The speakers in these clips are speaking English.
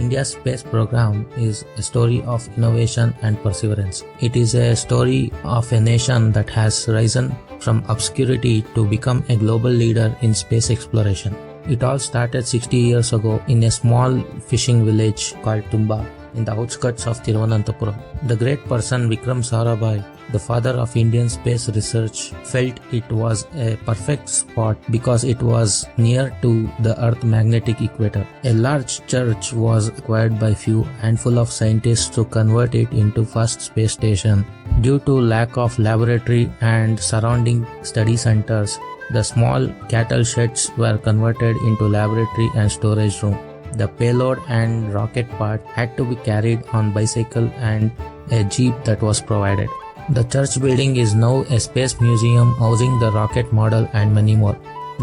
India's space program is a story of innovation and perseverance. It is a story of a nation that has risen from obscurity to become a global leader in space exploration. It all started 60 years ago in a small fishing village called Tumba in the outskirts of Thiruvananthapuram. The great person Vikram Sarabhai, the father of Indian space research, felt it was a perfect spot because it was near to the Earth magnetic equator. A large church was acquired by few handful of scientists to convert it into first space station. Due to lack of laboratory and surrounding study centers, the small cattle sheds were converted into laboratory and storage room. The payload and rocket part had to be carried on bicycle and a jeep that was provided. The church building is now a space museum housing the rocket model and many more.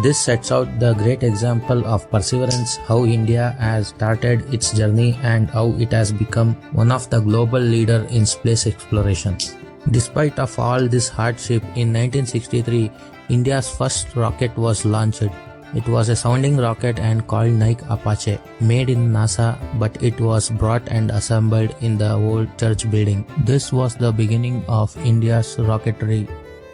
This sets out the great example of perseverance, how India has started its journey and how it has become one of the global leader in space exploration. Despite of all this hardship, in 1963, India's first rocket was launched. It was a sounding rocket and called Nike Apache, made in NASA, but it was brought and assembled in the old church building. This was the beginning of India's rocketry.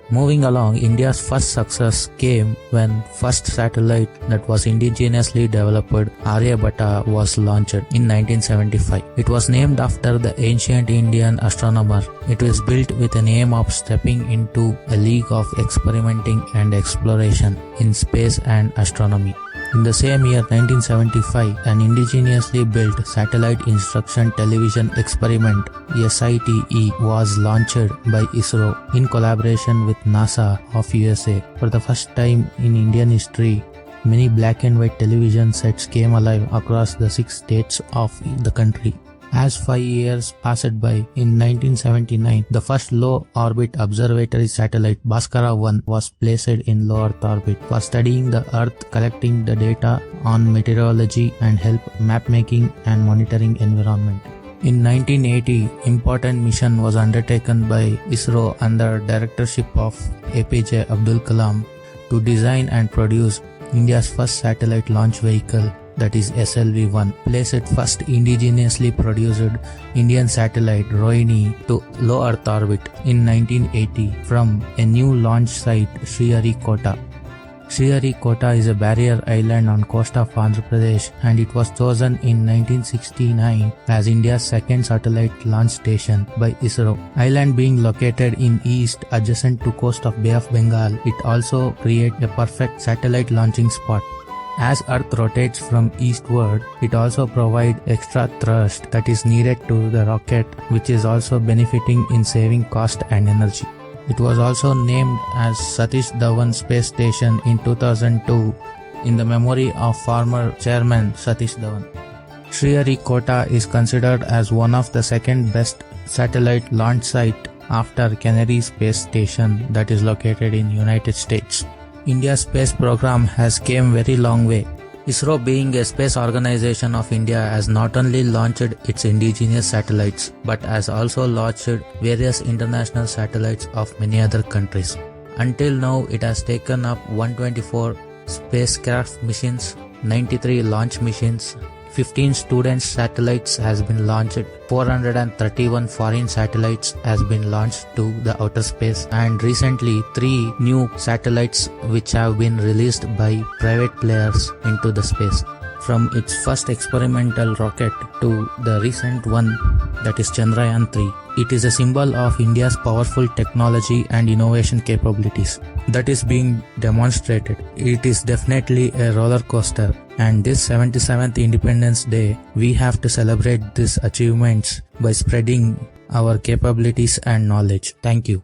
Moving along, India's first success came when first satellite that was indigenously developed, Aryabhatta, was launched in 1975. It was named after the ancient Indian astronomer. It was built with an aim of stepping into a league of experimenting and exploration in space and astronomy. In the same year, 1975, an indigenously built satellite instruction television experiment (SITE) was launched by Isro in collaboration with NASA of USA. For the first time in Indian history, many black and white television sets came alive across the 6 states of the country. As 5 years passed by, in 1979, the first low-orbit observatory satellite Bhaskara-1 was placed in low Earth orbit for studying the Earth, collecting the data on meteorology and help map-making and monitoring environment. In 1980, important mission was undertaken by ISRO under directorship of APJ Abdul Kalam to design and produce India's first satellite launch vehicle, that is pslv-1, placed first indigenously produced Indian satellite Rohini to low Earth orbit in 1980 from a new launch site Sriharikota. Sriharikota is a barrier island on coast of Andhra Pradesh, and it was chosen in 1969 as India's second satellite launch station by ISRO. Island being located in east adjacent to coast of Bay of Bengal, it also creates a perfect satellite launching spot. As Earth rotates from eastward, it also provides extra thrust that is needed to the rocket, which is also benefiting in saving cost and energy. It was also named as Satish Dhawan Space Station in 2002 in the memory of former chairman Satish Dhawan. Sriharikota is considered as one of the second best satellite launch site after Kennedy Space Station that is located in United States. India's space program has came very long way. ISRO, being a space organization of India, has not only launched its indigenous satellites but has also launched various international satellites of many other countries. Until now, it has taken up 124 spacecraft missions, 93 launch missions, 15 student satellites has been launched, 431 foreign satellites has been launched to the outer space, and recently 3 new satellites which have been released by private players into the space. From its first experimental rocket to the recent one, that is Chandrayaan 3, it is a symbol of India's powerful technology and innovation capabilities that is being demonstrated. It is definitely a roller coaster, and this 77th Independence Day, we have to celebrate these achievements by spreading our capabilities and knowledge. Thank you.